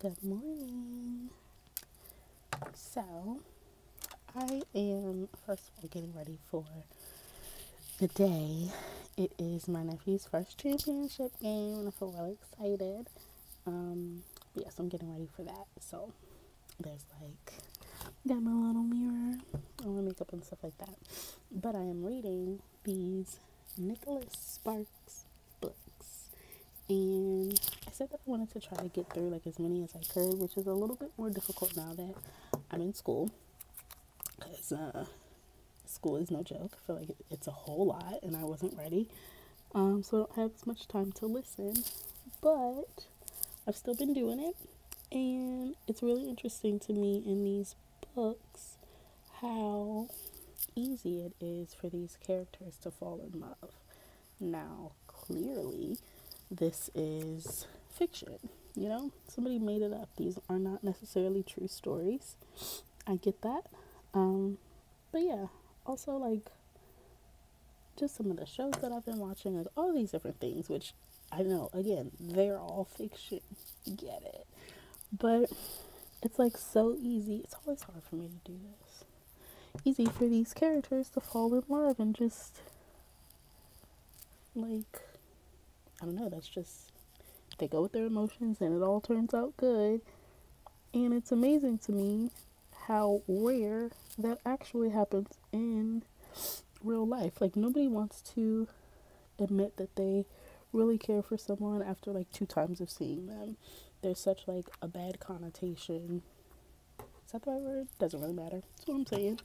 Good morning. So, I am first of all getting ready for the day. It is my nephew's first championship game, and I feel really excited. But yes, I'm getting ready for that. So, there's got my little mirror, all my makeup and stuff like that. But I am reading these Nicholas Sparks books, and I said that I wanted to try to get through as many as I could, which is a little bit more difficult now that I'm in school, because school is no joke. I feel like it's a whole lot, and I wasn't ready, so I don't have as much time to listen, but I've still been doing it, and it's really interesting to me in these books how easy it is for these characters to fall in love. Now, clearly, this is fiction. Somebody made it up. These are not necessarily true stories. I get that. But yeah, also just some of the shows that I've been watching, all these different things, which I know, again, they're all fiction. Get it. But it's so easy. It's always hard for me to do this. Easy for these characters to fall in love and just, I don't know, that's just, they go with their emotions and it all turns out good. And it's amazing to me how rare that actually happens in real life. Nobody wants to admit that they really care for someone after 2 times of seeing them. There's such a bad connotation. Is that the right word? Doesn't really matter. That's what I'm saying.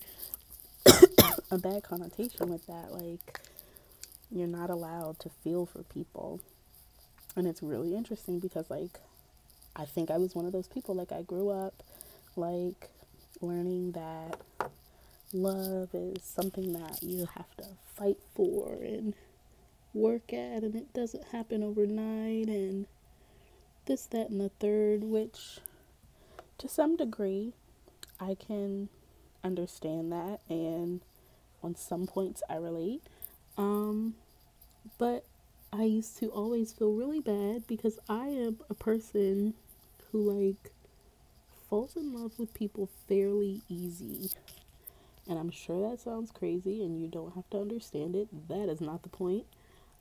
A bad connotation with that. You're not allowed to feel for people. And it's really interesting because I think I was one of those people. I grew up learning that love is something that you have to fight for and work at, and it doesn't happen overnight, and this, that, and the third, which to some degree I can understand that, and on some points I relate. But I used to always feel really bad because I am a person who falls in love with people fairly easy. And I'm sure that sounds crazy and you don't have to understand it. That is not the point.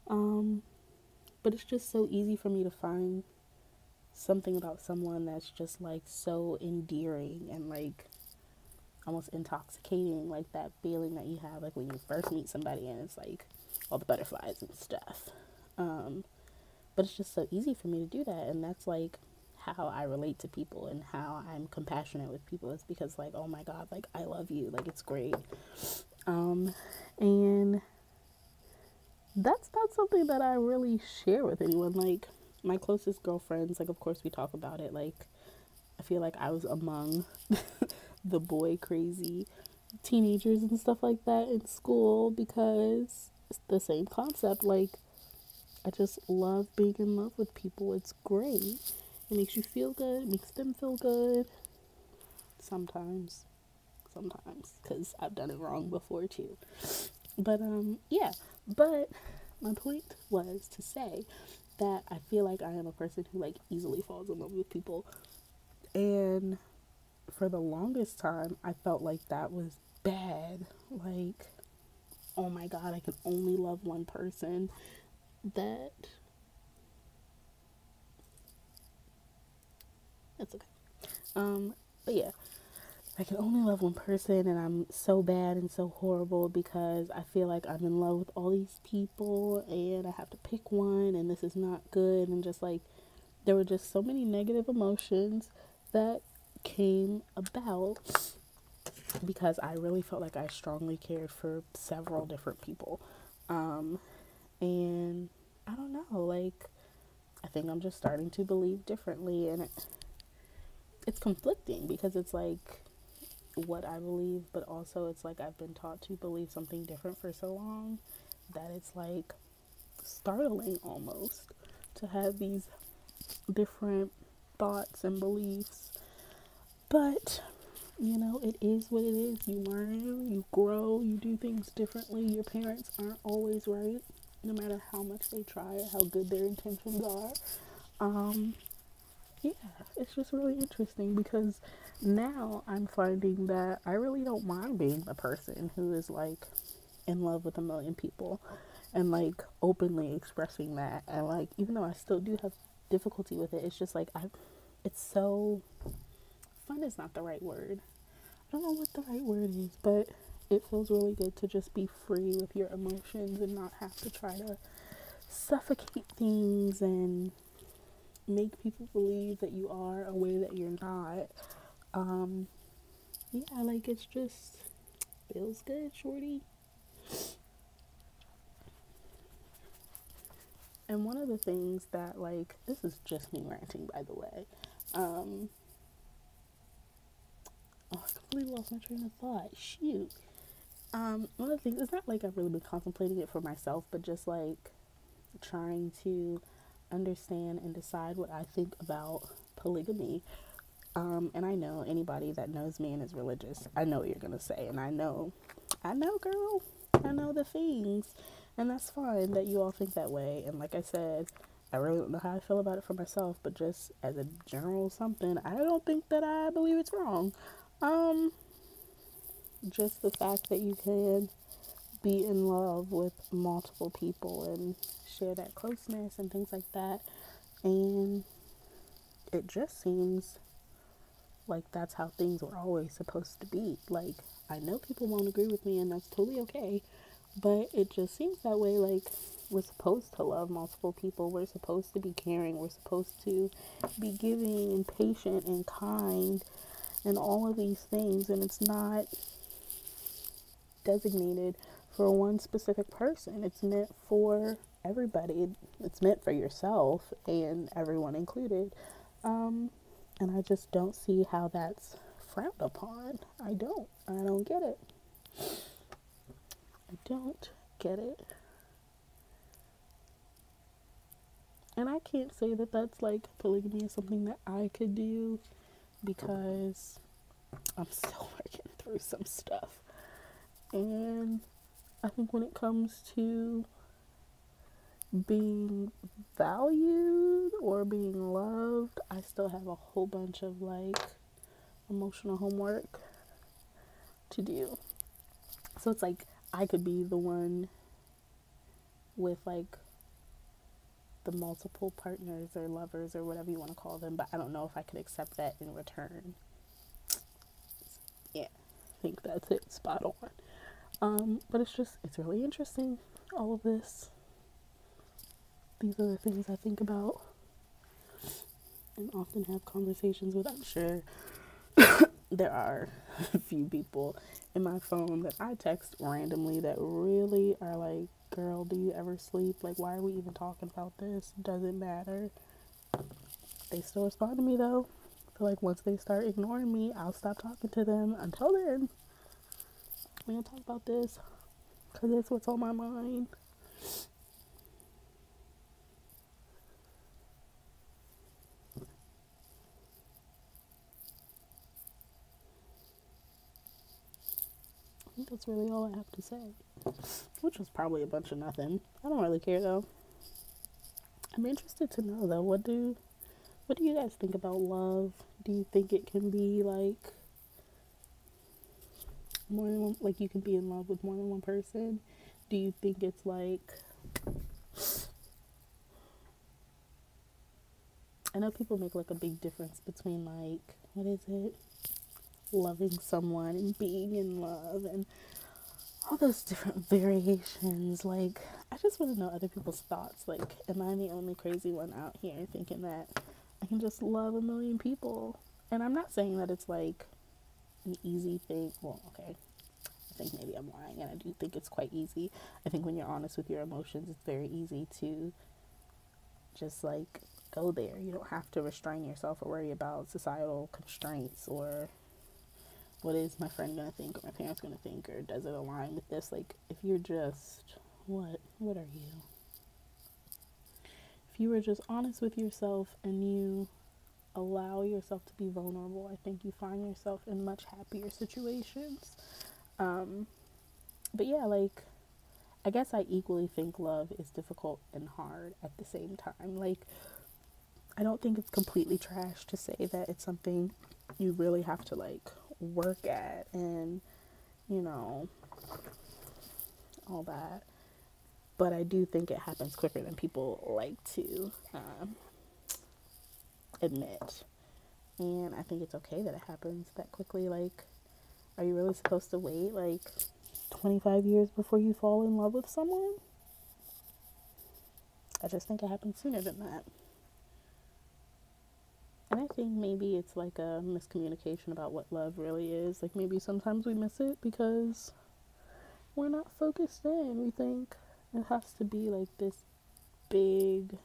But it's just so easy for me to find something about someone that's just so endearing and almost intoxicating, that feeling that you have when you first meet somebody and it's all the butterflies and stuff. But it's just so easy for me to do that, and that's how I relate to people and how I'm compassionate with people. It's because oh my god, I love you, it's great. And that's not something that I really share with anyone. My closest girlfriends, of course we talk about it. I feel I was among the boy crazy teenagers and stuff like that in school because it's the same concept. I just love being in love with people. It's great. It makes you feel good. It makes them feel good. Sometimes, because I've done it wrong before too. But yeah. But my point was to say that I feel I am a person who easily falls in love with people, and for the longest time I felt that was bad. Oh my god, I can only love one person. That's okay. But yeah, I can only love one person, and I'm so bad and so horrible because I feel I'm in love with all these people and I have to pick one, and this is not good. And just there were just so many negative emotions that came about because I really felt I strongly cared for several different people. And I don't know, I think I'm just starting to believe differently, and it's conflicting because it's what I believe, but also it's I've been taught to believe something different for so long that it's startling almost to have these different thoughts and beliefs. But it is what it is. You learn, you grow, you do things differently. Your parents aren't always right, no matter how much they try or how good their intentions are. yeah, it's just really interesting because now I'm finding that I really don't mind being the person who is like in love with a million people and like openly expressing that. And like, even though I still do have difficulty with it, it's just like it's so fun is not the right word. I don't know what the right word is, but it feels really good to just be free with your emotions and not have to try to suffocate things and make people believe that you are a way that you're not. Um, yeah, like it's just feels good, shorty. And one of the things that, like, this is just me ranting, by the way. Oh, I completely lost my train of thought. Shoot. One of the things, it's not like I've really been contemplating it for myself, but just like trying to understand and decide what I think about polygamy. And I know anybody that knows me and is religious, I know what you're gonna say, and I know, girl, I know the things, and that's fine that you all think that way. And like I said, I really don't know how I feel about it for myself, but just as a general something, I don't think that I believe it's wrong. Um, just the fact that you can be in love with multiple people and share that closeness and things like that, and it just seems like that's how things were always supposed to be. Like, I know people won't agree with me, and that's totally okay, but it just seems that way. Like, we're supposed to love multiple people, we're supposed to be caring, we're supposed to be giving and patient and kind and all of these things, and it's not designated for one specific person. It's meant for everybody. It's meant for yourself and everyone included. And I just don't see how that's frowned upon. I don't get it. I don't get it. And I can't say that that's like polygamy is something that I could do because I'm still working through some stuff. And I think when it comes to being valued or being loved, I still have a whole bunch of like emotional homework to do. So it's like I could be the one with like the multiple partners or lovers or whatever you want to call them, but I don't know if I could accept that in return. Yeah, I think that's it, spot on. But it's really interesting, all of this. These are the things I think about and often have conversations with. I'm sure there are a few people in my phone that I text randomly that really are like, girl, do you ever sleep? Like, why are we even talking about this? Doesn't matter. They still respond to me though. I feel like once they start ignoring me, I'll stop talking to them. Until then, we're gonna talk about this because it's what's on my mind. I think that's really all I have to say, which was probably a bunch of nothing. I don't really care though. I'm interested to know though, what do you guys think about love? Do you think it can be like more than one, like you can be in love with more than one person? Do you think it's like, I know people make like a big difference between like, what is it? Loving someone and being in love and all those different variations. Like, I just want to know other people's thoughts. Like, am I the only crazy one out here thinking that I can just love a million people? And I'm not saying that it's like an easy thing. Well, okay, I think maybe I'm lying, and I do think it's quite easy. I think when you're honest with your emotions, it's very easy to just like go there. You don't have to restrain yourself or worry about societal constraints or what is my friend gonna think or my parents gonna think, or does it align with this? Like, if you're just, what are you? If you were just honest with yourself and you allow yourself to be vulnerable, I think you find yourself in much happier situations. But yeah, like, I guess I equally think love is difficult and hard at the same time. Like, I don't think it's completely trash to say that it's something you really have to like work at and, you know, all that. But I do think it happens quicker than people like to admit. And I think it's okay that it happens that quickly. Like, are you really supposed to wait like 25 years before you fall in love with someone? I just think it happens sooner than that. And I think maybe it's like a miscommunication about what love really is. Like, maybe sometimes we miss it because we're not focused in. We think it has to be like this big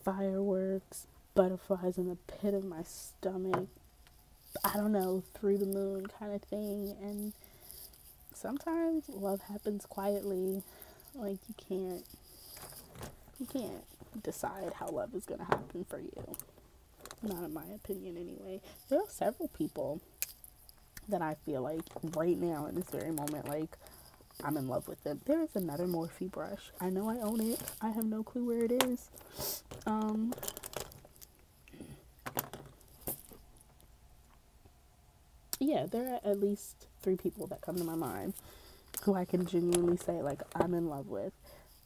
fireworks, butterflies in the pit of my stomach, I don't know, through the moon kind of thing. And sometimes love happens quietly. Like, you can't decide how love is going to happen for you. Not in my opinion anyway. There are several people that I feel like right now in this very moment, like, I'm in love with them. There is another Morphe brush. I know I own it. I have no clue where it is. Yeah, there are at least 3 people that come to my mind who I can genuinely say, like, I'm in love with.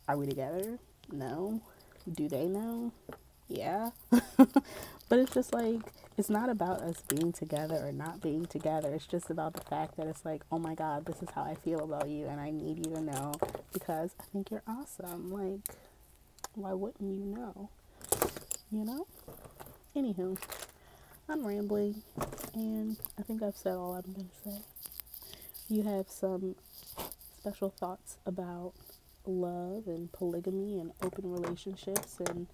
Are we together? No. Do they know? Yeah. But it's just like, it's not about us being together or not being together. It's just about the fact that it's like, oh my God, this is how I feel about you, and I need you to know because I think you're awesome. Like, why wouldn't you know? You know? Anywho, I'm rambling, and I think I've said all I'm going to say. You have some special thoughts about love and polygamy and open relationships and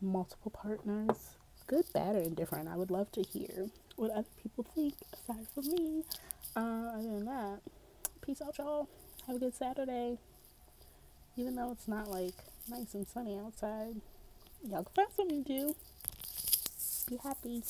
multiple partners, good, bad, or indifferent. I would love to hear what other people think aside from me. Other than that, peace out, y'all. Have a good Saturday. Even though it's not like nice and sunny outside, y'all can find something to do. Be happy.